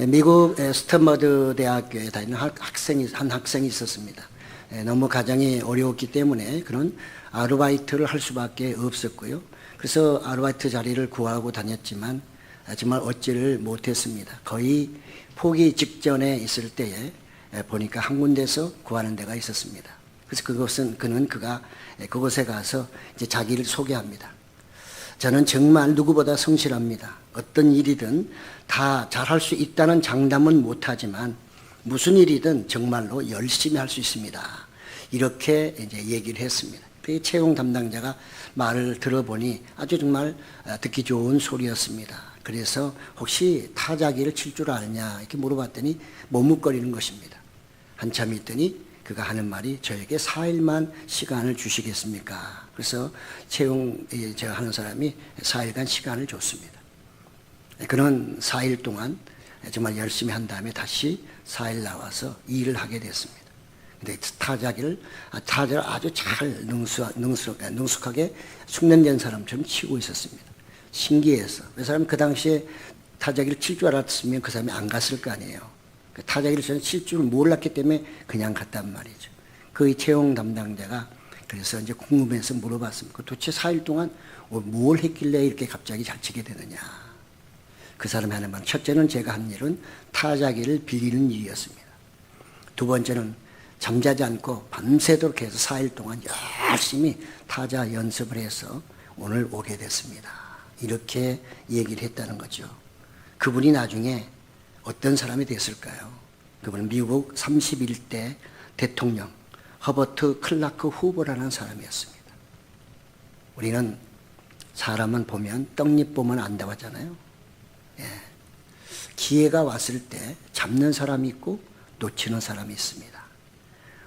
미국 스탠퍼드 대학교에 다니는 한 학생이 있었습니다. 너무 가정이 어려웠기 때문에 그런 아르바이트를 할 수밖에 없었고요. 그래서 아르바이트 자리를 구하고 다녔지만 정말 얻지를 못했습니다. 거의 포기 직전에 있을 때에 보니까 한 군데서 구하는 데가 있었습니다. 그래서 그가 그곳에 가서 이제 자기를 소개합니다. 저는 정말 누구보다 성실합니다. 어떤 일이든 다 잘할 수 있다는 장담은 못하지만 무슨 일이든 정말로 열심히 할 수 있습니다. 이렇게 이제 얘기를 했습니다. 그 채용 담당자가 말을 들어보니 아주 정말 듣기 좋은 소리였습니다. 그래서 혹시 타자기를 칠 줄 아느냐 이렇게 물어봤더니 머뭇거리는 것입니다. 한참 있더니 그가 하는 말이 저에게 4일만 시간을 주시겠습니까? 그래서 제가 하는 사람이 4일간 시간을 줬습니다. 그는 4일 동안 정말 열심히 한 다음에 다시 4일 나와서 일을 하게 됐습니다. 근데 타자를 아주 잘 능숙하게 숙련된 사람처럼 치고 있었습니다. 신기해서. 그 사람이 그 당시에 타자기를 칠 줄 알았으면 그 사람이 안 갔을 거 아니에요. 타자기를 저는 칠 줄 몰랐기 때문에 그냥 갔단 말이죠. 그 채용 담당자가 그래서 이제 궁금해서 물어봤습니다. 도대체 4일 동안 뭘 했길래 이렇게 갑자기 잘 치게 되느냐. 그 사람이 하는 말, 첫째는 제가 한 일은 타자기를 빌리는 일이었습니다. 두 번째는 잠자지 않고 밤새도록 해서 4일 동안 열심히 타자 연습을 해서 오늘 오게 됐습니다. 이렇게 얘기를 했다는 거죠. 그분이 나중에 어떤 사람이 됐을까요? 그분은 미국 31대 대통령 허버트 클라크 후보라는 사람이었습니다. 우리는 사람은 보면 떡잎 보면 안다고 하잖아요. 기회가 왔을 때 잡는 사람이 있고 놓치는 사람이 있습니다.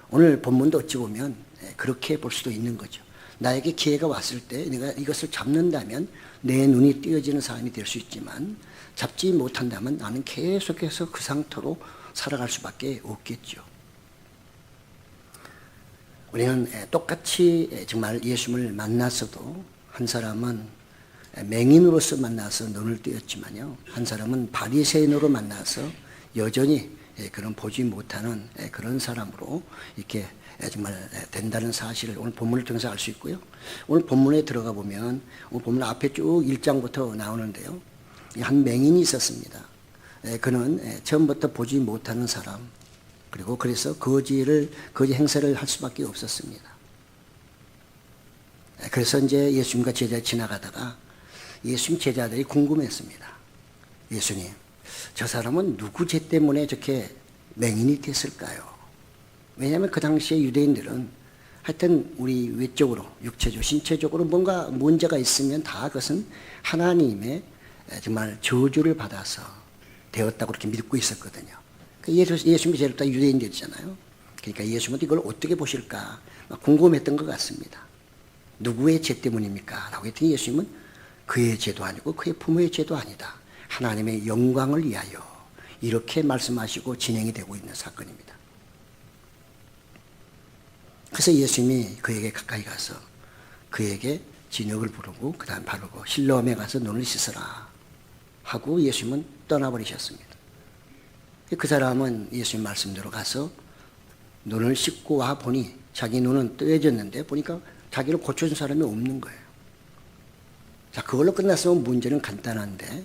오늘 본문도 어찌 보면 그렇게 볼 수도 있는 거죠. 나에게 기회가 왔을 때 내가 이것을 잡는다면 내 눈이 띄어지는 사람이 될 수 있지만 잡지 못한다면 나는 계속해서 그 상태로 살아갈 수밖에 없겠죠. 우리는 똑같이 정말 예수님을 만났어도 한 사람은 맹인으로서 만나서 눈을 띄었지만요, 한 사람은 바리새인으로 만나서 여전히 그런 보지 못하는 그런 사람으로 이렇게 정말 된다는 사실을 오늘 본문을 통해서 알 수 있고요. 오늘 본문에 들어가 보면 오늘 본문 앞에 쭉 1장부터 나오는데요. 한 맹인이 있었습니다. 그는 처음부터 보지 못하는 사람, 그리고 그래서 거지 행세를 할 수밖에 없었습니다. 그래서 이제 예수님과 제자들이 지나가다가 예수님 제자들이 궁금했습니다. 예수님, 저 사람은 누구 죄 때문에 저렇게 맹인이 됐을까요? 왜냐하면 그 당시에 유대인들은 하여튼 우리 외적으로, 육체적으로, 신체적으로 뭔가 문제가 있으면 다 그것은 하나님의 정말 저주를 받아서 되었다고 그렇게 믿고 있었거든요. 예수님이 제일 다 유대인들이잖아요. 그러니까 예수님은 이걸 어떻게 보실까 궁금했던 것 같습니다. 누구의 죄 때문입니까? 라고 했더니 예수님은 그의 죄도 아니고 그의 부모의 죄도 아니다. 하나님의 영광을 위하여 이렇게 말씀하시고 진행이 되고 있는 사건입니다. 그래서 예수님이 그에게 가까이 가서 그에게 진흙을 부르고 그 다음 바르고 실로암에 가서 눈을 씻어라 하고 예수님은 떠나버리셨습니다. 그 사람은 예수님 말씀대로 가서 눈을 씻고 와 보니 자기 눈은 뜨여졌는데 보니까 자기를 고쳐준 사람이 없는 거예요. 자, 그걸로 끝났으면 문제는 간단한데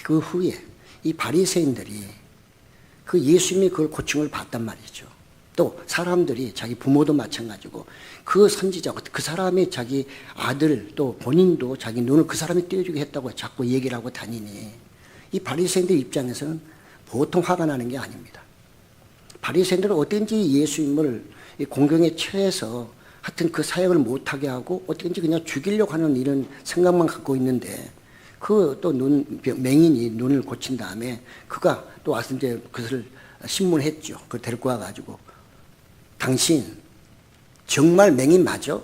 그 후에 이 바리새인들이 그 예수님이 그걸 고침을 받단 말이죠. 또 사람들이 자기 부모도 마찬가지고 그 선지자, 그 사람이 자기 아들 또 본인도 자기 눈을 그 사람이 띄워주게 했다고 자꾸 얘기를 하고 다니니 이 바리새인들 입장에서는 보통 화가 나는 게 아닙니다. 바리새인들은 어떻게든지 예수님을 공경에 처해서 하여튼 그 사역을 못하게 하고 어떻게든지 그냥 죽이려고 하는 이런 생각만 갖고 있는데 그 또 맹인이 눈을 고친 다음에 그가 또 와서 이제 그것을 신문했죠. 그걸 데리고 와가지고 당신 정말 맹인 맞아?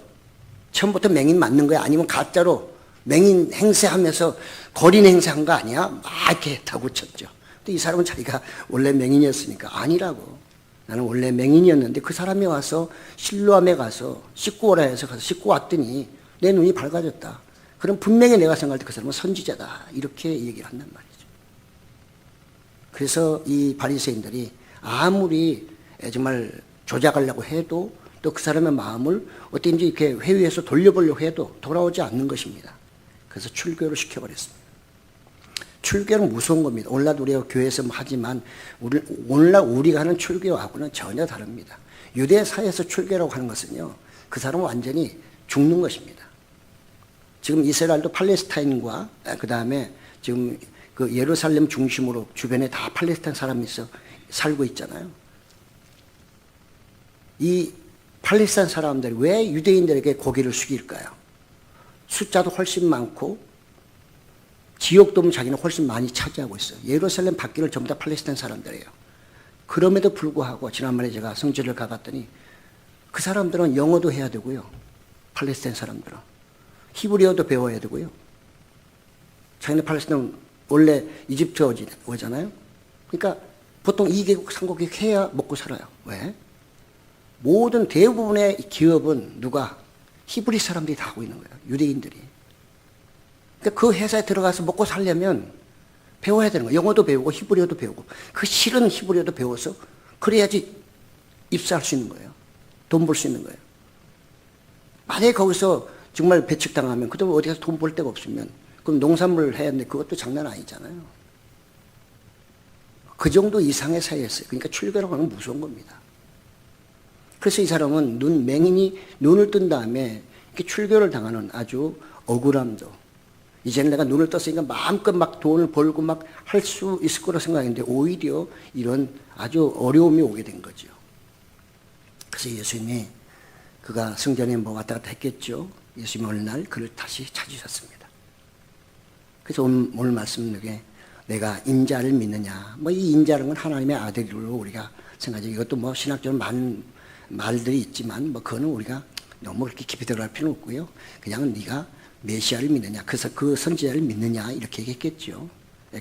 처음부터 맹인 맞는 거야? 아니면 가짜로 맹인 행세하면서 거린 행세한 거 아니야? 막 이렇게 다고 쳤죠. 근데 이 사람은 자기가 원래 맹인이었으니까 아니라고. 나는 원래 맹인이었는데 그 사람이 와서 실로암에 가서 씻고 오라 해서 가서 씻고 왔더니 내 눈이 밝아졌다. 그럼 분명히 내가 생각할 때 그 사람은 선지자다. 이렇게 얘기를 한단 말이죠. 그래서 이 바리새인들이 아무리 정말 조작하려고 해도 또 그 사람의 마음을 어떻게든지 이렇게 회유해서 돌려보려고 해도 돌아오지 않는 것입니다. 그래서 출교를 시켜버렸습니다. 출교는 무서운 겁니다. 오늘날 우리가 교회에서 하지만 오늘날 우리가 하는 출교하고는 전혀 다릅니다. 유대 사회에서 출교라고 하는 것은요, 그 사람은 완전히 죽는 것입니다. 지금 이스라엘도 팔레스타인과 그 다음에 지금 그 예루살렘 중심으로 주변에 다 팔레스타인 사람이 있어 살고 있잖아요. 이 팔레스타인 사람들이 왜 유대인들에게 고개를 숙일까요? 숫자도 훨씬 많고 지역도 자기는 훨씬 많이 차지하고 있어요. 예루살렘 밖에는 전부 다 팔레스타인 사람들이에요. 그럼에도 불구하고 지난번에 제가 성지를 가봤더니 그 사람들은 영어도 해야 되고요. 팔레스타인 사람들은 히브리어도 배워야 되고요. 자기네 팔레스타인은 원래 이집트어잖아요. 그러니까 보통 2개국, 3개국 해야 먹고 살아요. 왜? 모든 대부분의 기업은 누가? 히브리 사람들이 다 하고 있는 거예요. 유대인들이. 그러니까 그 회사에 들어가서 먹고 살려면 배워야 되는 거예요. 영어도 배우고 히브리어도 배우고 그 싫은 히브리어도 배워서 그래야지 입사할 수 있는 거예요. 돈 벌 수 있는 거예요. 만약에 거기서 정말 배척당하면 그다음에 어디 가서 돈 벌 데가 없으면 그럼 농산물을 해야 하는데 그것도 장난 아니잖아요. 그 정도 이상의 사회였어요. 그러니까 출교라고 하는 건 무서운 겁니다. 그래서 이 사람은 맹인이 눈을 뜬 다음에 이렇게 출교를 당하는 아주 억울함도, 이제는 내가 눈을 떴으니까 마음껏 막 돈을 벌고 막 할 수 있을 거라 생각했는데 오히려 이런 아주 어려움이 오게 된 거죠. 그래서 예수님이 그가 성전에 뭐 왔다 갔다 했겠죠. 예수님이 어느 날 그를 다시 찾으셨습니다. 그래서 오늘 말씀 중에 내가 인자를 믿느냐, 뭐 이 인자라는 건 하나님의 아들로 우리가 생각하죠. 이것도 뭐 신학적으로 많은 말들이 있지만 뭐 그거는 우리가 너무 그렇게 깊이 들어갈 필요는 없고요. 그냥 네가 메시아를 믿느냐, 그래서 그 선지자를 믿느냐 이렇게 얘기했겠죠.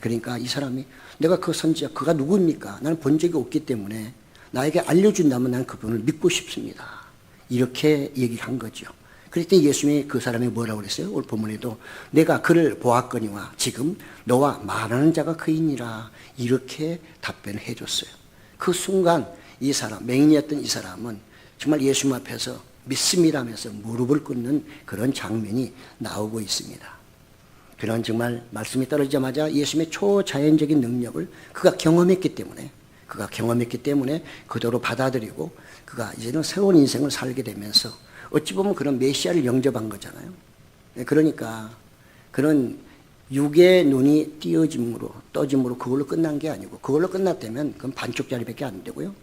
그러니까 이 사람이 내가 그 선지자 그가 누구입니까? 나는 본 적이 없기 때문에 나에게 알려준다면 나는 그분을 믿고 싶습니다. 이렇게 얘기를 한 거죠. 그랬더니 예수님이 그 사람이 뭐라고 그랬어요? 오늘 본문에도 내가 그를 보았거니와 지금 너와 말하는 자가 그이니라 이렇게 답변을 해줬어요. 그 순간 이 사람, 맹인이었던 이 사람은 정말 예수님 앞에서 믿습니다 하면서 무릎을 꿇는 그런 장면이 나오고 있습니다. 그런 정말 말씀이 떨어지자마자 예수님의 초자연적인 능력을 그가 경험했기 때문에 그대로 받아들이고 그가 이제는 새로운 인생을 살게 되면서 어찌 보면 그런 메시아를 영접한 거잖아요. 그러니까 그런 육의 눈이 떠짐으로 그걸로 끝난 게 아니고 그걸로 끝났다면 그건 반쪽짜리밖에 안 되고요.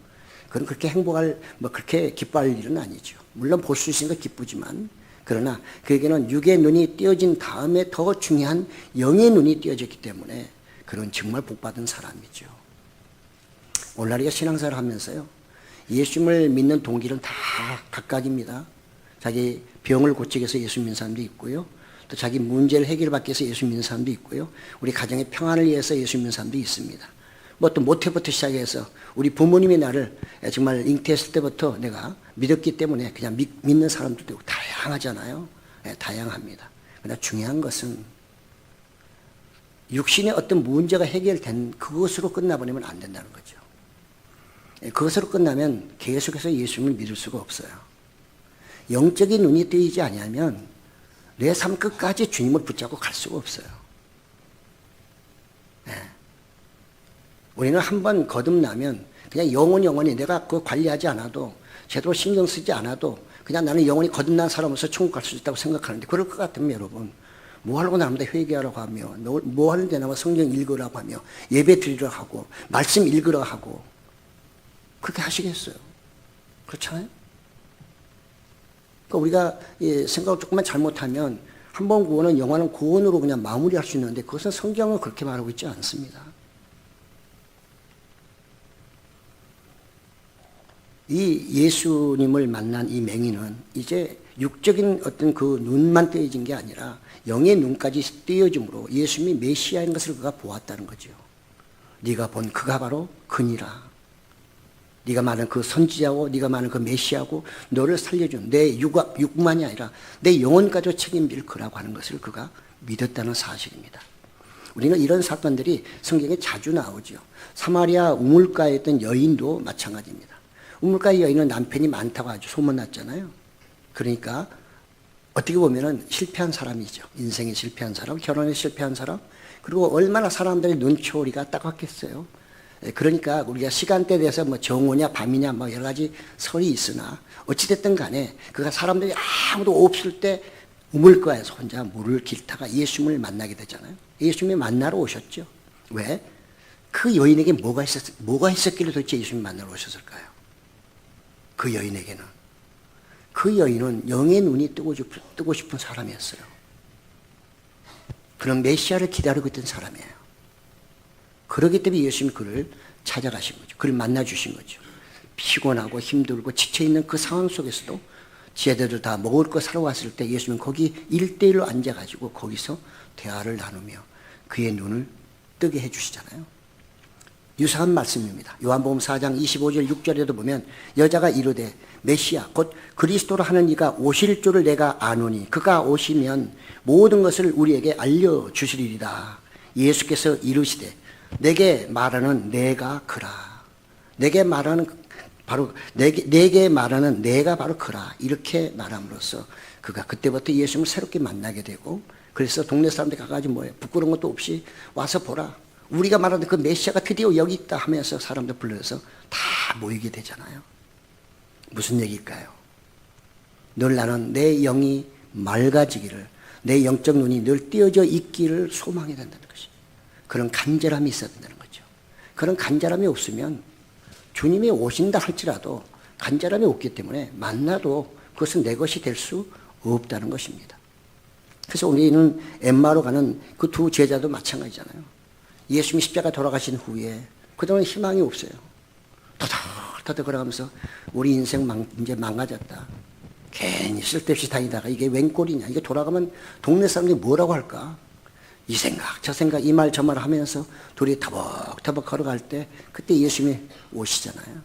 그건 그렇게 그렇게 기뻐할 일은 아니죠. 물론 볼 수 있으니까 기쁘지만 그러나 그에게는 육의 눈이 띄어진 다음에 더 중요한 영의 눈이 띄어졌기 때문에 그런 정말 복받은 사람이죠. 오늘날 우리가 신앙생활을 하면서요. 예수님을 믿는 동기는 다 각각입니다. 자기 병을 고치기 위해서 예수 믿는 사람도 있고요. 또 자기 문제를 해결받기 위해서 예수 믿는 사람도 있고요. 우리 가정의 평안을 위해서 예수 믿는 사람도 있습니다. 뭐 또 모태부터 시작해서 우리 부모님이 나를 정말 잉태했을 때부터 내가 믿었기 때문에 그냥 믿는 사람도 있고 다양하잖아요. 다양합니다. 그러나 중요한 것은 육신의 어떤 문제가 해결된 그것으로 끝나버리면 안 된다는 거죠. 그것으로 끝나면 계속해서 예수님을 믿을 수가 없어요. 영적인 눈이 뜨이지 아니하면 내 삶 끝까지 주님을 붙잡고 갈 수가 없어요. 우리는 한번 거듭나면 그냥 영원히 내가 그거 관리하지 않아도 제대로 신경 쓰지 않아도 그냥 나는 영원히 거듭난 사람으로서 천국 갈 수 있다고 생각하는데 그럴 것 같으면 여러분 뭐 하려고 나마다 회개하라고 하며 뭐 하는데 나마 성경 읽으라고 하며 예배 드리라고 하고 말씀 읽으라고 하고 그렇게 하시겠어요? 그렇잖아요? 그러니까 우리가 생각을 조금만 잘못하면 한 번 구원은 영원한 구원으로 그냥 마무리할 수 있는데 그것은 성경은 그렇게 말하고 있지 않습니다. 이 예수님을 만난 이 맹인은 이제 육적인 어떤 그 눈만 떼어진 게 아니라 영의 눈까지 떼어짐으로 예수님이 메시아인 것을 그가 보았다는 거죠. 네가 본 그가 바로 그니라. 네가 말하는 그 선지자고 네가 말하는 그 메시아고 너를 살려준 내 육만이 아니라 내 영혼까지 책임질 거라고 하는 것을 그가 믿었다는 사실입니다. 우리는 이런 사건들이 성경에 자주 나오죠. 사마리아 우물가에 있던 여인도 마찬가지입니다. 우물가의 여인은 남편이 많다고 아주 소문났잖아요. 그러니까 어떻게 보면은 실패한 사람이죠. 인생에 실패한 사람, 결혼에 실패한 사람, 그리고 얼마나 사람들의 눈초리가 따갑겠어요. 그러니까 우리가 시간대에 대해서 뭐 정오냐 밤이냐 뭐 여러 가지 설이 있으나 어찌됐든 간에 그가 사람들이 아무도 없을 때 우물가에서 혼자 물을 길다가 예수님을 만나게 되잖아요. 예수님이 만나러 오셨죠. 왜? 그 여인에게 뭐가 있었길래 도대체 예수님 만나러 오셨을까요? 그 여인에게는. 그 여인은 영의 눈이 뜨고 싶은 사람이었어요. 그런 메시아를 기다리고 있던 사람이에요. 그렇기 때문에 예수님이 그를 찾아가신 거죠. 그를 만나주신 거죠. 피곤하고 힘들고 지쳐있는 그 상황 속에서도 제자들 다 먹을 거 사러 왔을 때 예수님은 거기 1대1로 앉아가지고 거기서 대화를 나누며 그의 눈을 뜨게 해주시잖아요. 유사한 말씀입니다. 요한복음 4장 25절 6절에도 보면 여자가 이르되 메시아 곧 그리스도로 하는 이가 오실 줄을 내가 아노니 그가 오시면 모든 것을 우리에게 알려주시리이다. 예수께서 이르시되 내게 말하는 내가 그라. 내게 말하는 내가 바로 그라. 이렇게 말함으로써 그가 그때부터 예수님을 새롭게 만나게 되고 그래서 동네 사람들 가가지고 뭐예요? 부끄러운 것도 없이 와서 보라. 우리가 말하는 그 메시아가 드디어 여기 있다 하면서 사람들 불러서 다 모이게 되잖아요. 무슨 얘기일까요? 늘 나는 내 영이 맑아지기를, 내 영적 눈이 늘 띄어져 있기를 소망해야 된다는 것이. 그런 간절함이 있어야 된다는 거죠. 그런 간절함이 없으면 주님이 오신다 할지라도 간절함이 없기 때문에 만나도 그것은 내 것이 될 수 없다는 것입니다. 그래서 우리는 엠마로 가는 그 두 제자도 마찬가지잖아요. 예수님이 십자가 돌아가신 후에 그동안 희망이 없어요. 터덕터덕 걸어가면서 우리 인생 이제 망가졌다. 괜히 쓸데없이 다니다가 이게 웬 꼴이냐. 이게 돌아가면 동네 사람들이 뭐라고 할까. 이 생각 저 생각 이 말 저 말 하면서 둘이 터벅터벅 걸어갈 때 그때 예수님이 오시잖아요.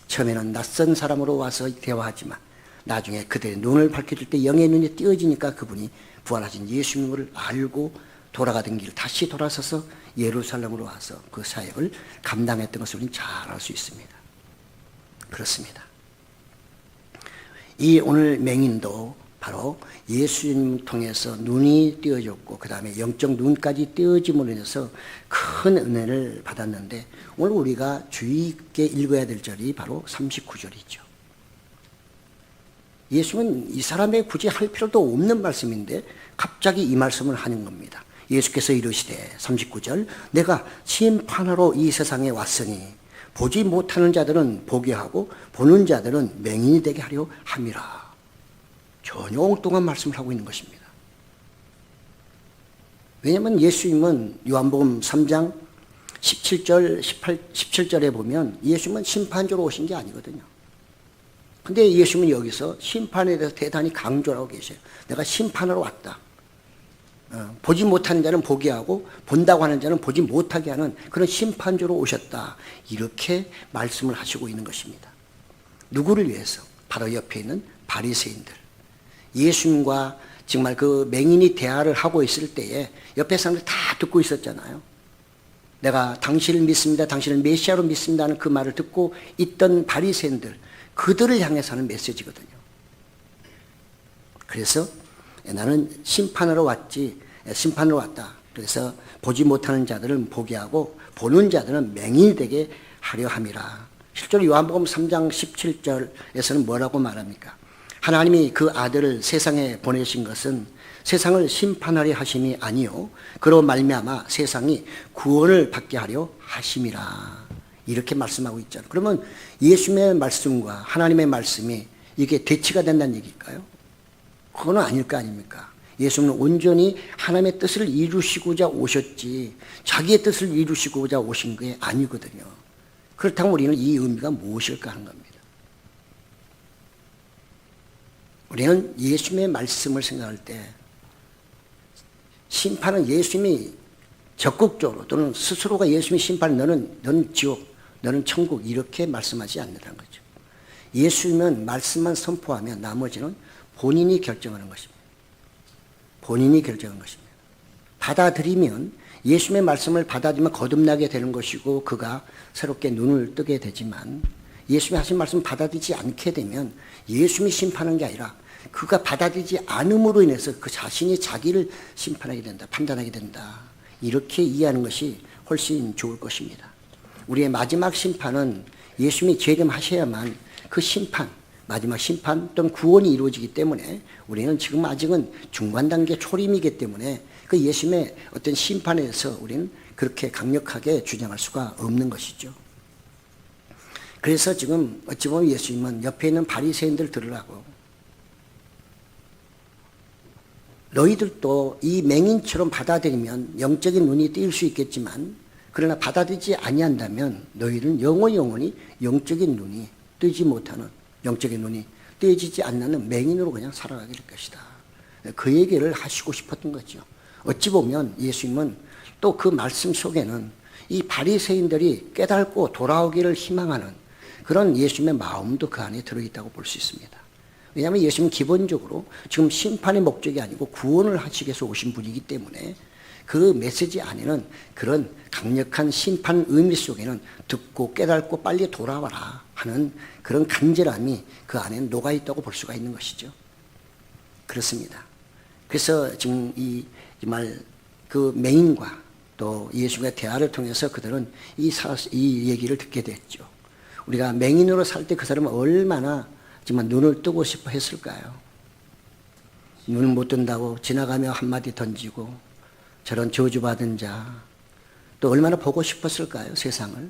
처음에는 낯선 사람으로 와서 대화하지만 나중에 그들의 눈을 밝혀줄 때 영의 눈이 띄어지니까 그분이 부활하신 예수님을 알고 돌아가던 길 다시 돌아서서 예루살렘으로 와서 그 사역을 감당했던 것을 우리는 잘 알 수 있습니다. 그렇습니다. 이 오늘 맹인도 바로 예수님 통해서 눈이 띄어졌고 그 다음에 영적 눈까지 띄어짐으로 인해서 큰 은혜를 받았는데 오늘 우리가 주의 있게 읽어야 될 절이 바로 39절이죠. 예수님은 이 사람에게 굳이 할 필요도 없는 말씀인데 갑자기 이 말씀을 하는 겁니다. 예수께서 이르시되 39절 내가 심판하러 이 세상에 왔으니 보지 못하는 자들은 보게 하고 보는 자들은 맹인이 되게 하려 함이라. 전혀 엉뚱한 말씀을 하고 있는 것입니다. 왜냐하면 예수님은 요한복음 3장 17절 17절에 보면 예수님은 심판주로 오신 게 아니거든요. 근데 예수님은 여기서 심판에 대해서 대단히 강조를 하고 계세요. 내가 심판하러 왔다. 보지 못하는 자는 보게 하고 본다고 하는 자는 보지 못하게 하는 그런 심판주로 오셨다. 이렇게 말씀을 하시고 있는 것입니다. 누구를 위해서? 바로 옆에 있는 바리새인들. 예수님과 정말 그 맹인이 대화를 하고 있을 때에 옆에 사람들 다 듣고 있었잖아요. 내가 당신을 믿습니다. 당신을 메시아로 믿습니다는 그 말을 듣고 있던 바리새인들, 그들을 향해서 하는 메시지거든요. 그래서 나는 심판하러 왔다. 그래서 보지 못하는 자들은 보게 하고 보는 자들은 맹인이 되게 하려 함이라. 실제로 요한복음 3장 17절에서는 뭐라고 말합니까? 하나님이 그 아들을 세상에 보내신 것은 세상을 심판하려 하심이 아니요 그로 말미암아 세상이 구원을 받게 하려 하심이라. 이렇게 말씀하고 있잖아요. 그러면 예수님의 말씀과 하나님의 말씀이 이게 대치가 된다는 얘기일까요? 그건 아닐 거 아닙니까? 예수님은 온전히 하나님의 뜻을 이루시고자 오셨지 자기의 뜻을 이루시고자 오신 게 아니거든요. 그렇다면 우리는 이 의미가 무엇일까 하는 겁니다. 우리는 예수님의 말씀을 생각할 때 심판은 예수님이 적극적으로 또는 스스로가 예수님이 심판 너는 지옥, 너는 천국 이렇게 말씀하지 않는다는 거죠. 예수님은 말씀만 선포하면 나머지는 본인이 결정하는 것입니다. 본인이 결정하는 것입니다. 받아들이면, 예수님의 말씀을 받아들이면 거듭나게 되는 것이고 그가 새롭게 눈을 뜨게 되지만, 예수님이 하신 말씀을 받아들이지 않게 되면 예수님이 심판하는 게 아니라 그가 받아들이지 않음으로 인해서 그 자신이 자기를 심판하게 된다, 판단하게 된다. 이렇게 이해하는 것이 훨씬 좋을 것입니다. 우리의 마지막 심판은 예수님이 재림하셔야만 그 심판, 마지막 심판 또는 구원이 이루어지기 때문에 우리는 지금 아직은 중간 단계 초림이기 때문에 그 예수님의 어떤 심판에 대해서 우리는 그렇게 강력하게 주장할 수가 없는 것이죠. 그래서 지금 어찌 보면 예수님은 옆에 있는 바리새인들 들으라고, 너희들도 이 맹인처럼 받아들이면 영적인 눈이 뜰 수 있겠지만, 그러나 받아들이지 아니한다면 너희는 영원히 영적인 눈이 뜨지 못하는, 영적인 눈이 뜨여지지 않는 맹인으로 그냥 살아가게 될 것이다. 그 얘기를 하시고 싶었던 거죠. 어찌 보면 예수님은 또 그 말씀 속에는 이 바리새인들이 깨닫고 돌아오기를 희망하는 그런 예수님의 마음도 그 안에 들어있다고 볼 수 있습니다. 왜냐하면 예수님은 기본적으로 지금 심판의 목적이 아니고 구원을 하시기 위해서 오신 분이기 때문에 그 메시지 안에는 그런 강력한 심판 의미 속에는 듣고 깨닫고 빨리 돌아와라 하는 그런 간절함이 그 안에 녹아있다고 볼 수가 있는 것이죠. 그렇습니다. 그래서 지금 정말 그 맹인과 또 예수님의 대화를 통해서 그들은 이 얘기를 듣게 됐죠. 우리가 맹인으로 살 때 그 사람은 얼마나 정말 눈을 뜨고 싶어 했을까요? 눈을 못 뜬다고 지나가며 한마디 던지고 저런 저주받은 자, 또 얼마나 보고 싶었을까요? 세상을.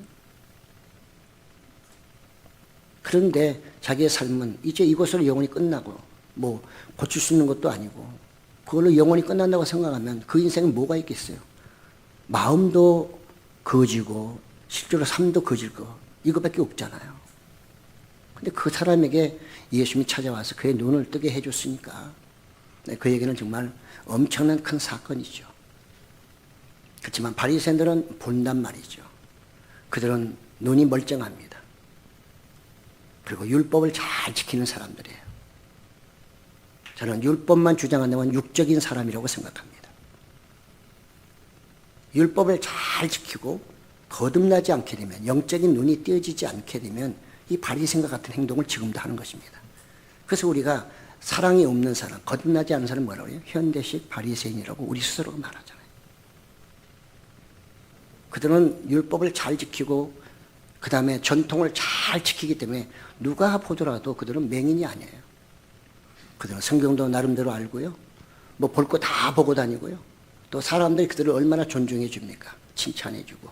그런데 자기의 삶은 이제 이것으로 영원히 끝나고 뭐 고칠 수 있는 것도 아니고 그걸로 영원히 끝난다고 생각하면 그 인생에 뭐가 있겠어요? 마음도 거지고 실제로 삶도 거질 거 이거밖에 없잖아요. 근데 그 사람에게 예수님이 찾아와서 그의 눈을 뜨게 해줬으니까 그에게는 정말 엄청난 큰 사건이죠. 그렇지만 바리새인들은 본단 말이죠. 그들은 눈이 멀쩡합니다. 그리고 율법을 잘 지키는 사람들이에요. 저는 율법만 주장한다면 육적인 사람이라고 생각합니다. 율법을 잘 지키고 거듭나지 않게 되면, 영적인 눈이 띄어지지 않게 되면 이 바리새인과 같은 행동을 지금도 하는 것입니다. 그래서 우리가 사랑이 없는 사람, 거듭나지 않은 사람 뭐라고 해요? 현대식 바리새인이라고 우리 스스로가 말하잖아요. 그들은 율법을 잘 지키고 그 다음에 전통을 잘 지키기 때문에 누가 보더라도 그들은 맹인이 아니에요. 그들은 성경도 나름대로 알고요. 뭐 볼 거 다 보고 다니고요. 또 사람들이 그들을 얼마나 존중해 줍니까? 칭찬해 주고.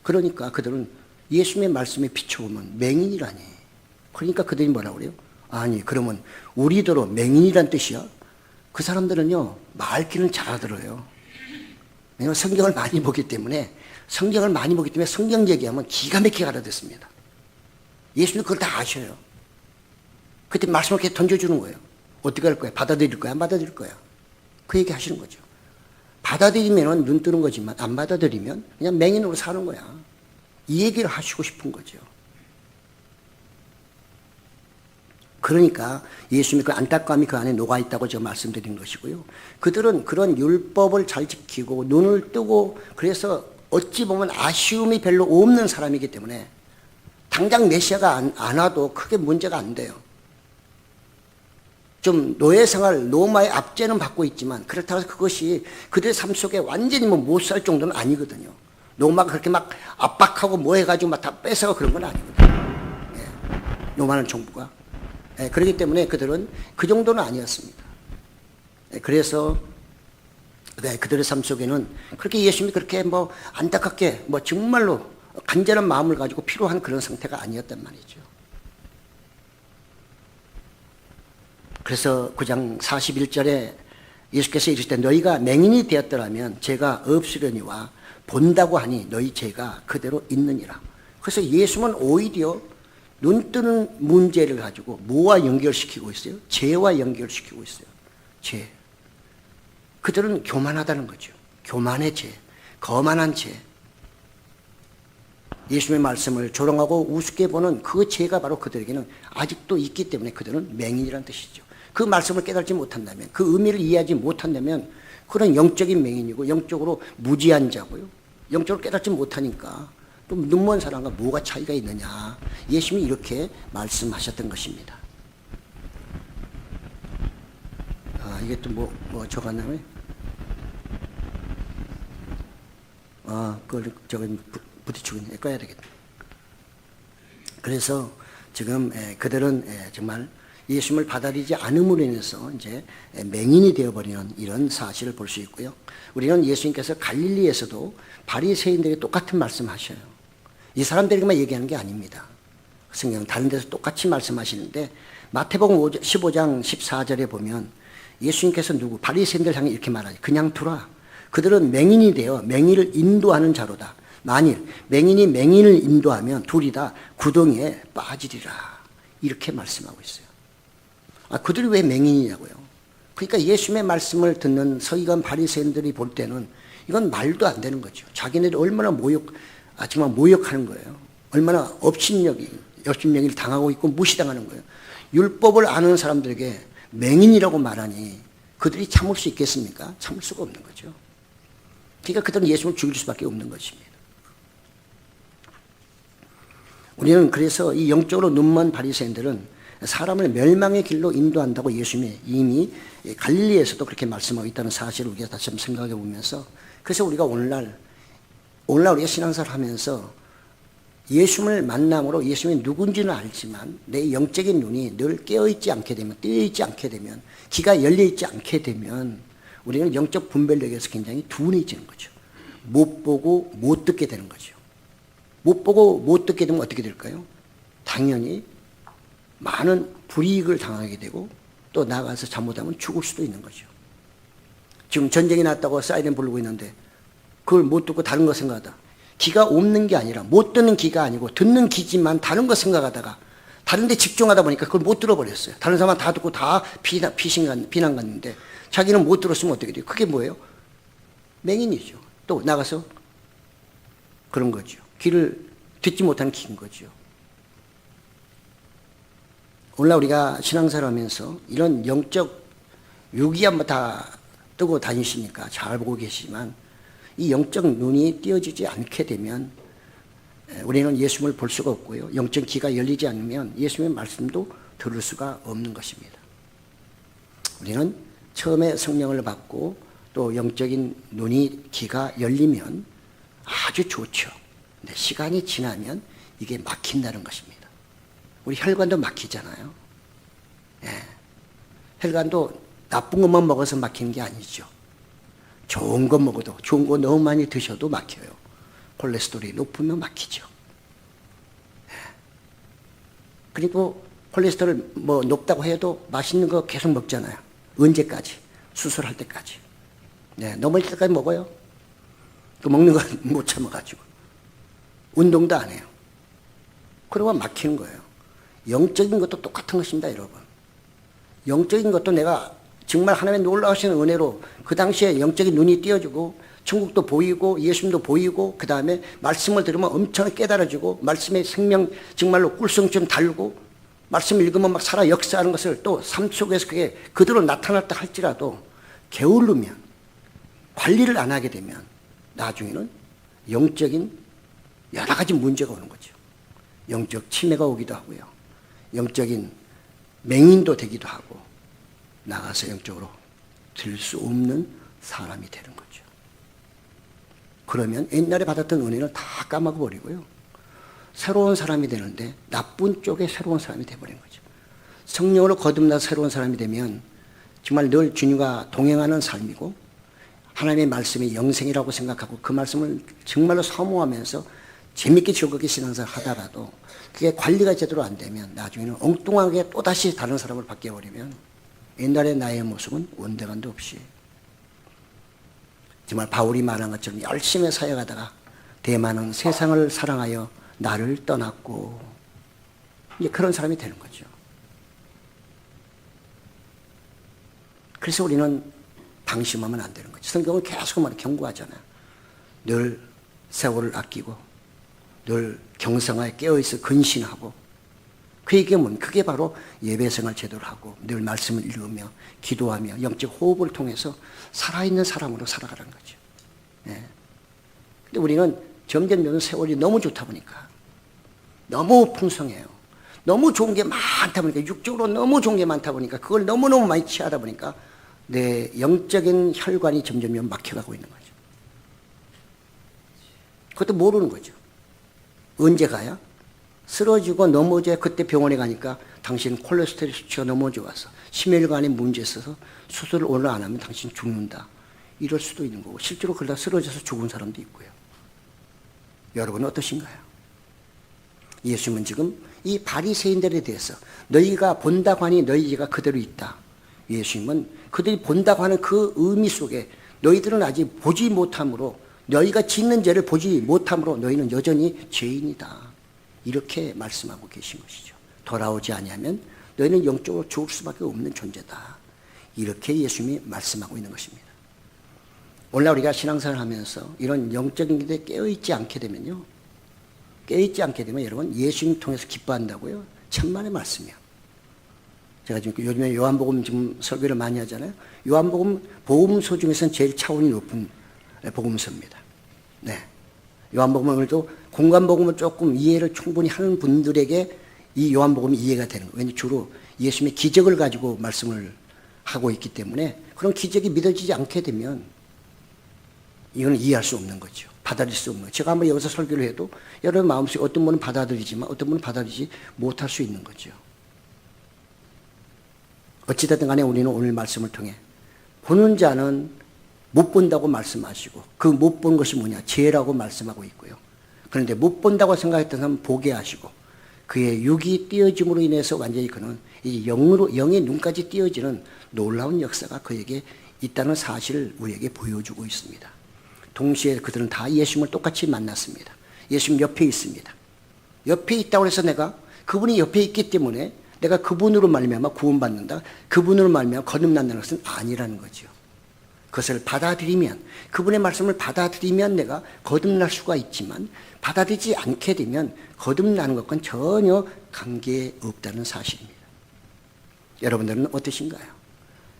그러니까 그들은 예수님의 말씀에 비춰보면 맹인이라니. 그러니까 그들이 뭐라고 그래요? 아니 그러면 우리더러 맹인이란 뜻이야? 그 사람들은요 말귀는 잘 알아들어요. 왜냐하면 성경을 많이 보기 때문에 성경 얘기하면 기가 막히게 알아듣습니다. 예수님 그걸 다 아셔요. 그때 말씀을 이렇게 던져주는 거예요. 어떻게 할 거야? 받아들일 거야? 안 받아들일 거야? 그 얘기 하시는 거죠. 받아들이면 눈 뜨는 거지만 안 받아들이면 그냥 맹인으로 사는 거야. 이 얘기를 하시고 싶은 거죠. 그러니까 예수님의 그 안타까움이 그 안에 녹아있다고 제가 말씀드린 것이고요. 그들은 그런 율법을 잘 지키고 눈을 뜨고 그래서 어찌 보면 아쉬움이 별로 없는 사람이기 때문에 당장 메시아가 안 와도 크게 문제가 안 돼요. 좀 노예생활, 로마의 압제는 받고 있지만 그렇다고 해서 그것이 그들의 삶 속에 완전히 못 살 정도는 아니거든요. 로마가 그렇게 막 압박하고 뭐 해가지고 막 다 뺏어가 그런 건 아니거든요. 로마는 정부가. 그렇기 때문에 그들은 그 정도는 아니었습니다. 그래서 그들의 삶 속에는 그렇게 예수님이 그렇게 뭐 안타깝게 뭐 정말로 간절한 마음을 가지고 필요한 그런 상태가 아니었단 말이죠. 그래서 9장 41절에 예수께서 이르시되 너희가 맹인이 되었더라면 죄가 없으려니와 본다고 하니 너희 죄가 그대로 있느니라. 그래서 예수는 오히려 눈 뜨는 문제를 가지고 뭐와 연결시키고 있어요? 죄와 연결시키고 있어요. 죄. 그들은 교만하다는 거죠. 교만의 죄, 거만한 죄. 예수님의 말씀을 조롱하고 우습게 보는 그 죄가 바로 그들에게는 아직도 있기 때문에 그들은 맹인이라는 뜻이죠. 그 말씀을 깨닫지 못한다면, 그 의미를 이해하지 못한다면 그런 영적인 맹인이고 영적으로 무지한 자고요. 영적으로 깨닫지 못하니까 또 눈먼 사람과 뭐가 차이가 있느냐. 예수님이 이렇게 말씀하셨던 것입니다. 이게 또 뭐 적었나요? 그걸 저기 부딪히고 있네. 꺼야 되겠다. 그래서 지금 그들은 정말 예수님을 받아들이지 않음으로 인해서 이제 맹인이 되어버리는 이런 사실을 볼 수 있고요. 우리는 예수님께서 갈릴리에서도 바리새인들이 똑같은 말씀하셔요. 이 사람들에게만 얘기하는 게 아닙니다. 성경 다른 데서 똑같이 말씀하시는데 마태복음 15장 14절에 보면 예수님께서 바리새인들 향해 이렇게 말하죠. 그냥 두라. 그들은 맹인이 되어 맹인을 인도하는 자로다. 만일 맹인이 맹인을 인도하면 둘이 다 구덩이에 빠지리라. 이렇게 말씀하고 있어요. 그들이 왜 맹인이냐고요. 그러니까 예수님의 말씀을 듣는 서기관 바리새인들이 볼 때는 이건 말도 안 되는 거죠. 자기네들이 얼마나 정말 모욕하는 거예요. 얼마나 업신여기를 당하고 있고 무시당하는 거예요. 율법을 아는 사람들에게 맹인이라고 말하니 그들이 참을 수 있겠습니까? 참을 수가 없는 거죠. 그러니까 그들은 예수님을 죽일 수밖에 없는 것입니다. 우리는 그래서 이 영적으로 눈먼 바리새인들은 사람을 멸망의 길로 인도한다고 예수님이 이미 갈릴리에서도 그렇게 말씀하고 있다는 사실을 우리가 다시 한번 생각해 보면서 그래서 우리가 오늘날 우리가 신앙생활을 하면서 예수님을 만남으로 예수님이 누군지는 알지만 내 영적인 눈이 늘 깨어있지 않게 되면, 뜨여있지 않게 되면, 귀가 열려있지 않게 되면 우리는 영적 분별력에서 굉장히 둔해지는 거죠. 못 보고 못 듣게 되는 거죠. 못 보고 못 듣게 되면 어떻게 될까요? 당연히 많은 불이익을 당하게 되고 또 나가서 잘못하면 죽을 수도 있는 거죠. 지금 전쟁이 났다고 사이렌 부르고 있는데 그걸 못 듣고 다른 거 생각하다. 귀가 없는 게 아니라 못 듣는 귀가 아니고 듣는 귀지만 다른 거 생각하다가 다른 데 집중하다 보니까 그걸 못 들어버렸어요. 다른 사람은 다 듣고 다 비난 갔는데 자기는 못 들었으면 어떻게 돼요? 그게 뭐예요? 맹인이죠. 또 나가서 그런 거죠. 귀를 듣지 못하는 귀인 거죠. 오늘 우리가 신앙생활 하면서 이런 영적 유기한 다 뜨고 다니시니까 잘 보고 계시지만 이 영적 눈이 띄어지지 않게 되면 우리는 예수님을 볼 수가 없고요. 영적 귀가 열리지 않으면 예수님의 말씀도 들을 수가 없는 것입니다. 우리는 처음에 성령을 받고 또 영적인 눈이 귀가 열리면 아주 좋죠. 근데 시간이 지나면 이게 막힌다는 것입니다. 우리 혈관도 막히잖아요. 혈관도 나쁜 것만 먹어서 막히는 게 아니죠. 좋은 거 먹어도, 좋은 거 너무 많이 드셔도 막혀요. 콜레스테롤이 높으면 막히죠. 그리고 콜레스테롤 높다고 해도 맛있는 거 계속 먹잖아요. 언제까지? 수술할 때까지. 넘어질 때까지 먹어요. 그 먹는 거 못 참아가지고. 운동도 안 해요. 그러면 막히는 거예요. 영적인 것도 똑같은 것입니다, 여러분. 영적인 것도 내가 정말 하나님의 놀라우신 은혜로 그 당시에 영적인 눈이 띄어지고 천국도 보이고 예수님도 보이고 그 다음에 말씀을 들으면 엄청 깨달아지고 말씀의 생명 정말로 꿀성처럼 달고 말씀 읽으면 막 살아 역사하는 것을 또 삶 속에서 그게 그대로 나타났다 할지라도 게으르면 관리를 안 하게 되면 나중에는 영적인 여러 가지 문제가 오는 거죠. 영적 치매가 오기도 하고요. 영적인 맹인도 되기도 하고 나가서 영적으로 들 수 없는 사람이 되는 거죠. 그러면 옛날에 받았던 은혜를 다 까먹어버리고요. 새로운 사람이 되는데 나쁜 쪽에 새로운 사람이 돼버린 거죠. 성령으로 거듭나서 새로운 사람이 되면 정말 늘 주님과 동행하는 삶이고 하나님의 말씀이 영생이라고 생각하고 그 말씀을 정말로 사모하면서 재밌게 즐겁게 신앙생활 하다가도 그게 관리가 제대로 안 되면 나중에는 엉뚱하게 또다시 다른 사람을 바뀌어버리면 옛날의 나의 모습은 온데간도 없이 정말 바울이 말한 것처럼 열심히 사역하다가 대만은 세상을 사랑하여 나를 떠났고 이제 그런 사람이 되는 거죠. 그래서 우리는 방심하면 안 되는 거죠. 성경을 계속 경고하잖아요. 늘 세월을 아끼고 늘 경성하에 깨어있어 근신하고 그 얘기는 그게 바로 예배생활 제대로 하고 늘 말씀을 읽으며 기도하며 영적 호흡을 통해서 살아있는 사람으로 살아가라는 거죠. 예. 근데 우리는 점점 세월이 너무 좋다 보니까 너무 풍성해요. 너무 좋은 게 많다 보니까 육적으로 너무 좋은 게 많다 보니까 그걸 너무너무 많이 취하다 보니까 내 영적인 혈관이 점점 막혀가고 있는 거죠. 그것도 모르는 거죠. 언제 가야? 쓰러지고 넘어져야 그때 병원에 가니까 당신 콜레스테롤 수치가 너무 좋아서 심혈관에 문제 있어서 수술을 오늘 안 하면 당신 죽는다. 이럴 수도 있는 거고 실제로 그러다 쓰러져서 죽은 사람도 있고요. 여러분은 어떠신가요? 예수님은 지금 이 바리새인들에 대해서 너희가 본다고 하니 너희가 그대로 있다. 예수님은 그들이 본다고 하는 그 의미 속에 너희들은 아직 보지 못함으로 너희가 짓는 죄를 보지 못함으로 너희는 여전히 죄인이다. 이렇게 말씀하고 계신 것이죠. 돌아오지 아니하면 너희는 영적으로 죽을 수밖에 없는 존재다. 이렇게 예수님이 말씀하고 있는 것입니다. 오늘날 우리가 신앙생활을 하면서 이런 영적인 데 깨어있지 않게 되면요. 깨어있지 않게 되면 여러분 예수님 통해서 기뻐한다고요. 천만의 말씀이요. 제가 지금 요즘에 요한복음 지금 설교를 많이 하잖아요. 요한복음 복음서 중에서는 제일 차원이 높은 복음서입니다. 네. 요한복음을도 공간복음을 조금 이해를 충분히 하는 분들에게 이 요한복음이 이해가 되는 거예요. 왜냐하면 주로 예수님의 기적을 가지고 말씀을 하고 있기 때문에 그런 기적이 믿어지지 않게 되면 이거는 이해할 수 없는 거죠. 받아들일 수 없는 거죠. 제가 한번 여기서 설교를 해도 여러분 마음속에 어떤 분은 받아들이지만 어떤 분은 받아들이지 못할 수 있는 거죠. 어찌됐든 간에 우리는 오늘 말씀을 통해 보는 자는 못 본다고 말씀하시고 그 못 본 것이 뭐냐? 죄라고 말씀하고 있고요. 그런데 못 본다고 생각했던 사람은 보게 하시고 그의 육이 띄어짐으로 인해서 완전히 그는 이 영의 눈까지 띄어지는 놀라운 역사가 그에게 있다는 사실을 우리에게 보여주고 있습니다. 동시에 그들은 다 예수님을 똑같이 만났습니다. 예수님 옆에 있습니다. 옆에 있다고 해서 내가 그분이 옆에 있기 때문에 내가 그분으로 말미암아 구원받는다. 그분으로 말미암아 거듭난다는 것은 아니라는 거죠. 그것을 받아들이면 그분의 말씀을 받아들이면 내가 거듭날 수가 있지만 받아들이지 않게 되면 거듭나는 것과는 전혀 관계없다는 사실입니다. 여러분들은 어떠신가요?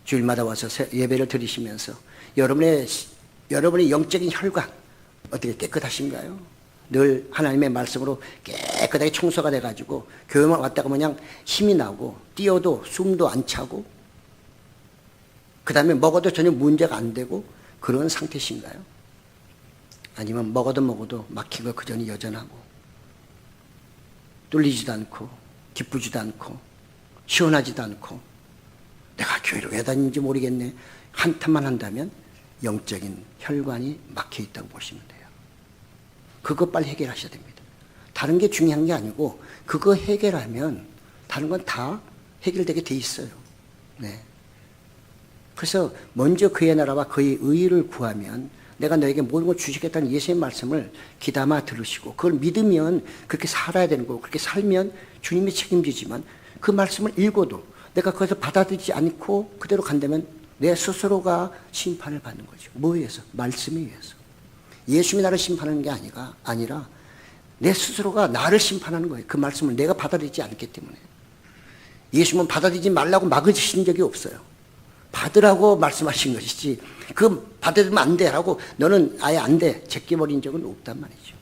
주일마다 와서 예배를 드리시면서 여러분의 영적인 혈관 어떻게 깨끗하신가요? 늘 하나님의 말씀으로 깨끗하게 청소가 돼가지고 교회만 왔다가 그냥 힘이 나고 뛰어도 숨도 안 차고 그 다음에 먹어도 전혀 문제가 안 되고 그런 상태신가요? 아니면 먹어도 막힌 거 그전이 여전하고 뚫리지도 않고 기쁘지도 않고 시원하지도 않고 내가 교회를 왜 다니는지 모르겠네 한탄만 한다면 영적인 혈관이 막혀 있다고 보시면 돼요. 그거 빨리 해결하셔야 됩니다. 다른 게 중요한 게 아니고 그거 해결하면 다른 건 다 해결되게 돼 있어요. 네. 그래서 먼저 그의 나라와 그의 의의를 구하면 내가 너에게 모든 걸 주시겠다는 예수의 말씀을 귀담아 들으시고 그걸 믿으면 그렇게 살아야 되는 거고 그렇게 살면 주님이 책임지지만 그 말씀을 읽어도 내가 그것을 받아들이지 않고 그대로 간다면 내 스스로가 심판을 받는 거죠. 뭐에 의해서? 말씀에 의해서. 예수님이 나를 심판하는 게 아니라 내 스스로가 나를 심판하는 거예요. 그 말씀을 내가 받아들이지 않기 때문에. 예수님은 받아들이지 말라고 막으신 적이 없어요. 받으라고 말씀하신 것이지 그 받으면 안 돼라고 너는 아예 안 돼 제껴버린 적은 없단 말이죠.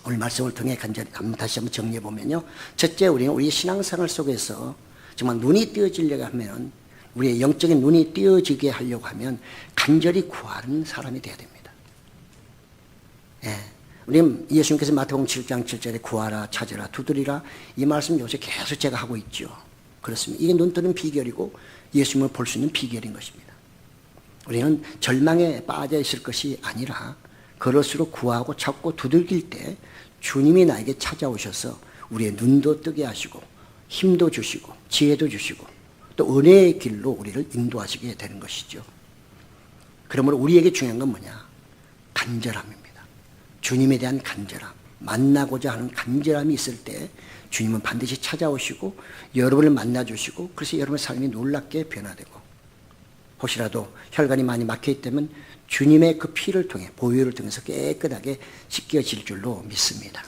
오늘 말씀을 통해 간절히 다시 한번 정리해 보면요. 첫째 우리는 우리 신앙생활 속에서 정말 눈이 띄어지려고 하면 우리의 영적인 눈이 띄어지게 하려고 하면 간절히 구하는 사람이 돼야 됩니다. 예. 우리 예수님께서 마태복음 7장 7절에 구하라 찾으라 두드리라 이 말씀 요새 계속 제가 하고 있죠. 그렇습니다. 이게 눈 뜨는 비결이고 예수님을 볼 수 있는 비결인 것입니다. 우리는 절망에 빠져 있을 것이 아니라 그럴수록 구하고 찾고 두들길 때 주님이 나에게 찾아오셔서 우리의 눈도 뜨게 하시고 힘도 주시고 지혜도 주시고 또 은혜의 길로 우리를 인도하시게 되는 것이죠. 그러므로 우리에게 중요한 건 뭐냐? 간절함입니다. 주님에 대한 간절함, 만나고자 하는 간절함이 있을 때 주님은 반드시 찾아오시고 여러분을 만나주시고 그래서 여러분의 삶이 놀랍게 변화되고 혹시라도 혈관이 많이 막혀있다면 주님의 그 피를 통해 보혈을 통해서 깨끗하게 씻겨질 줄로 믿습니다.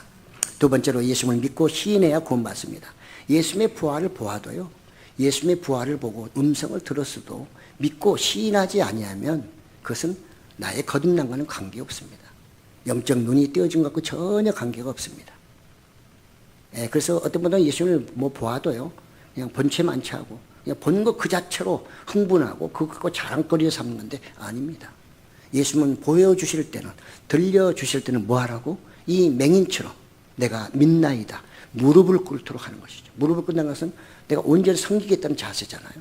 두 번째로 예수님을 믿고 시인해야 구원받습니다. 예수님의 부활을 보아도요. 예수님의 부활을 보고 음성을 들었어도 믿고 시인하지 아니하면 그것은 나의 거듭남과는 관계없습니다. 영적 눈이 띄어진 것과 전혀 관계가 없습니다. 그래서 어떤 분들은 예수님을 보아도요. 그냥 번체만취하고 그냥 본 것 그 자체로 흥분하고 그거 자랑거리로 삼는 건데 아닙니다. 예수님은 보여주실 때는 들려주실 때는 뭐 하라고? 이 맹인처럼 내가 믿나이다. 무릎을 꿇도록 하는 것이죠. 무릎을 꿇는 것은 내가 온전히 섬기겠다는 자세잖아요.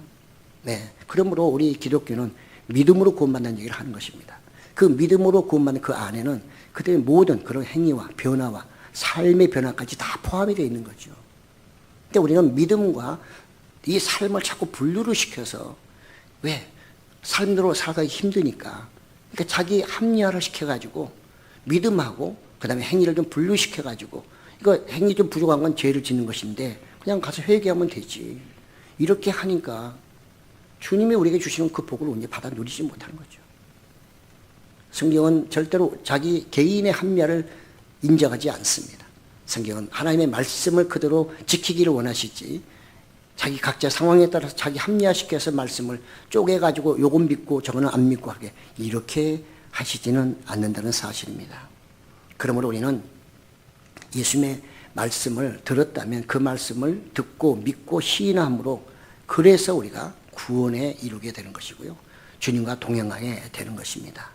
네. 그러므로 우리 기독교는 믿음으로 구원받는 얘기를 하는 것입니다. 그 믿음으로 구원받는 그 안에는 그들의 모든 그런 행위와 변화와 삶의 변화까지 다 포함이 되어 있는 거죠. 근데 우리는 믿음과 이 삶을 자꾸 분류를 시켜서 왜? 삶으로 살아가기 힘드니까 그러니까 자기 합리화를 시켜가지고 믿음하고 그 다음에 행위를 좀 분류시켜가지고 이거 행위 좀 부족한 건 죄를 짓는 것인데 그냥 가서 회개하면 되지. 이렇게 하니까 주님이 우리에게 주시는 그 복을 언제 받아 누리지 못하는 거죠. 성경은 절대로 자기 개인의 합리화를 인정하지 않습니다. 성경은 하나님의 말씀을 그대로 지키기를 원하시지 자기 각자 상황에 따라서 자기 합리화시켜서 말씀을 쪼개가지고 요건 믿고 저거는 안 믿고 하게 이렇게 하시지는 않는다는 사실입니다. 그러므로 우리는 예수님의 말씀을 들었다면 그 말씀을 듣고 믿고 시인함으로 그래서 우리가 구원에 이르게 되는 것이고요. 주님과 동행하게 되는 것입니다.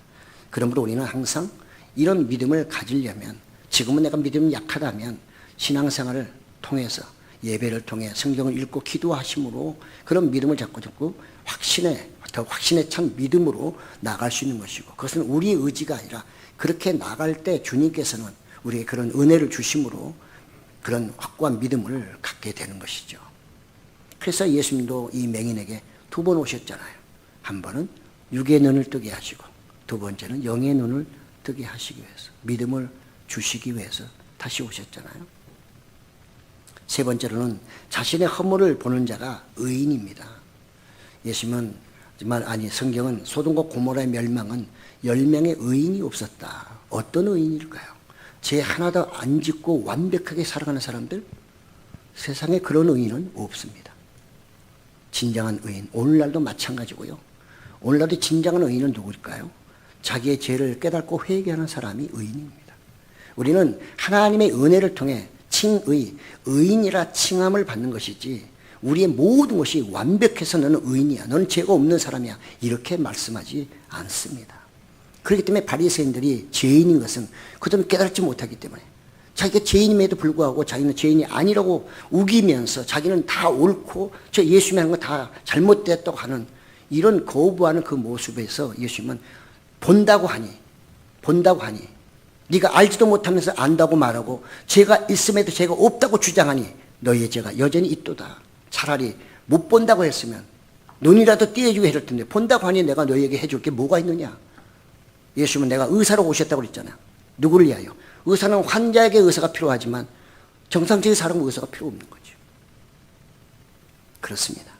그러므로 우리는 항상 이런 믿음을 가지려면 지금은 내가 믿음이 약하다면 신앙생활을 통해서 예배를 통해 성경을 읽고 기도하심으로 그런 믿음을 잡고 더 확신에 찬 믿음으로 나갈 수 있는 것이고 그것은 우리 의지가 아니라 그렇게 나갈 때 주님께서는 우리에게 그런 은혜를 주심으로 그런 확고한 믿음을 갖게 되는 것이죠. 그래서 예수님도 이 맹인에게 2번 오셨잖아요. 한 번은 육의 눈을 뜨게 하시고 두 번째는 영의 눈을 뜨게 하시기 위해서 믿음을 주시기 위해서 다시 오셨잖아요. 세 번째로는 자신의 허물을 보는 자가 의인입니다. 예수님은 성경은 소돔과 고모라의 멸망은 10명의 의인이 없었다. 어떤 의인일까요? 죄 하나도 안 짓고 완벽하게 살아가는 사람들? 세상에 그런 의인은 없습니다. 진정한 의인, 오늘날도 마찬가지고요. 오늘날도 진정한 의인은 누구일까요? 자기의 죄를 깨닫고 회개하는 사람이 의인입니다. 우리는 하나님의 은혜를 통해 의인이라 칭함을 받는 것이지 우리의 모든 것이 완벽해서 너는 의인이야, 너는 죄가 없는 사람이야 이렇게 말씀하지 않습니다. 그렇기 때문에 바리새인들이 죄인인 것은 그들은 깨닫지 못하기 때문에 자기가 죄인임에도 불구하고 자기는 죄인이 아니라고 우기면서 자기는 다 옳고 저 예수님이 하는 거 다 잘못됐다고 하는 이런 거부하는 그 모습에서 예수님은 본다고 하니 네가 알지도 못하면서 안다고 말하고 죄가 있음에도 죄가 없다고 주장하니 너희의 죄가 여전히 있도다. 차라리 못 본다고 했으면 눈이라도 띄어주고 해줄 텐데 본다고 하니 내가 너희에게 해줄 게 뭐가 있느냐. 예수님은 내가 의사로 오셨다고 그랬잖아요. 누구를 위하여? 의사는 환자에게 의사가 필요하지만 정상적인 사람은 의사가 필요 없는 거죠. 그렇습니다.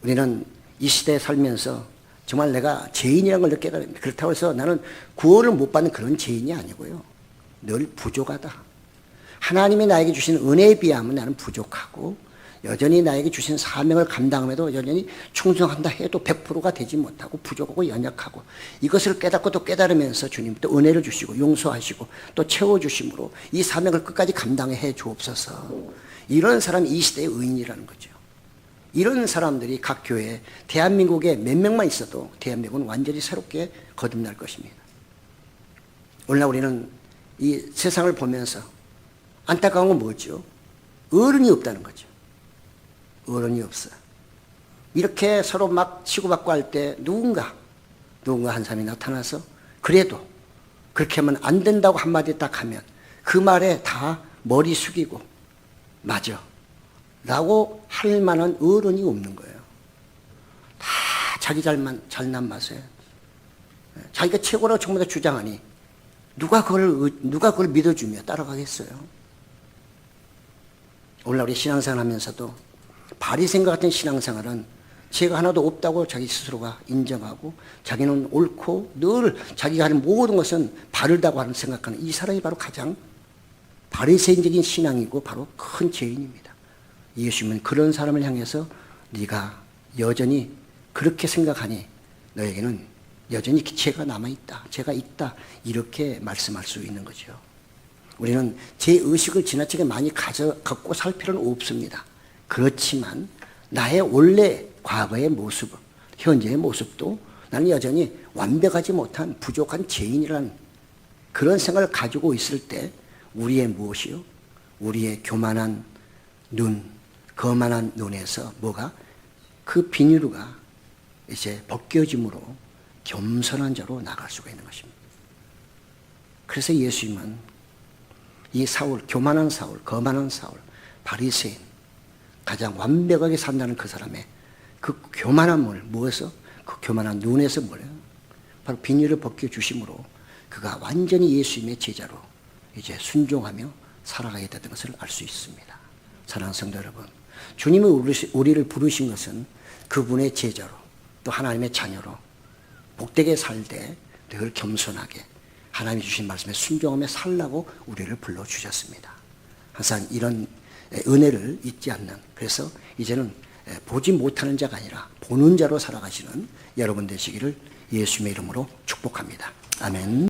우리는 이 시대에 살면서 정말 내가 죄인이라는 걸 느끼게 됩니다. 그렇다고 해서 나는 구원을 못 받는 그런 죄인이 아니고요. 늘 부족하다. 하나님이 나에게 주신 은혜에 비하면 나는 부족하고 여전히 나에게 주신 사명을 감당함에도 여전히 충성한다 해도 100%가 되지 못하고 부족하고 연약하고 이것을 깨닫고 또 깨달으면서 주님 또 은혜를 주시고 용서하시고 또 채워주심으로 이 사명을 끝까지 감당해 주옵소서. 이런 사람이 이 시대의 의인이라는 거죠. 이런 사람들이 각 교회에 대한민국에 몇 명만 있어도 대한민국은 완전히 새롭게 거듭날 것입니다. 오늘날 우리는 이 세상을 보면서 안타까운 건 뭐죠? 어른이 없다는 거죠. 어른이 없어요. 이렇게 서로 막 치고받고 할 때 누군가 한 사람이 나타나서 그래도 그렇게 하면 안 된다고 한마디 딱 하면 그 말에 다 머리 숙이고 맞아 라고 할 만한 어른이 없는 거예요. 다 자기 잘난 맛에 자기가 최고라고 전부 다 주장하니 누가 그걸 믿어주며 따라가겠어요? 오늘날 우리 신앙생활 하면서도 바리새인과 같은 신앙생활은 죄가 하나도 없다고 자기 스스로가 인정하고 자기는 옳고 늘 자기가 하는 모든 것은 바르다고 생각하는 이 사람이 바로 가장 바리새인적인 신앙이고 바로 큰 죄인입니다. 예수님은 그런 사람을 향해서 네가 여전히 그렇게 생각하니 너에게는 여전히 죄가 남아있다. 죄가 있다. 이렇게 말씀할 수 있는 거죠. 우리는 죄의식을 지나치게 많이 갖고 살 필요는 없습니다. 그렇지만 나의 원래 과거의 모습, 현재의 모습도 나는 여전히 완벽하지 못한 부족한 죄인이라는 그런 생각을 가지고 있을 때 우리의 무엇이요? 우리의 교만한 눈, 거만한 눈에서 뭐가? 그 비닐루가 이제 벗겨짐으로 겸손한 자로 나갈 수가 있는 것입니다. 그래서 예수님은 이 사울, 교만한 사울, 거만한 사울, 바리새인, 가장 완벽하게 산다는 그 사람의 그 교만함을 무엇에서? 그 교만한 눈에서 뭐래요? 바로 비닐을 벗겨주심으로 그가 완전히 예수님의 제자로 이제 순종하며 살아가게 됐던 것을 알 수 있습니다. 사랑하는 성도 여러분, 주님이 우리를 부르신 것은 그분의 제자로 또 하나님의 자녀로 복되게 살되 늘 겸손하게 하나님이 주신 말씀에 순종하며 살라고 우리를 불러주셨습니다. 항상 이런 은혜를 잊지 않는, 그래서 이제는 보지 못하는 자가 아니라 보는 자로 살아가시는 여러분 되시기를 예수님의 이름으로 축복합니다. 아멘.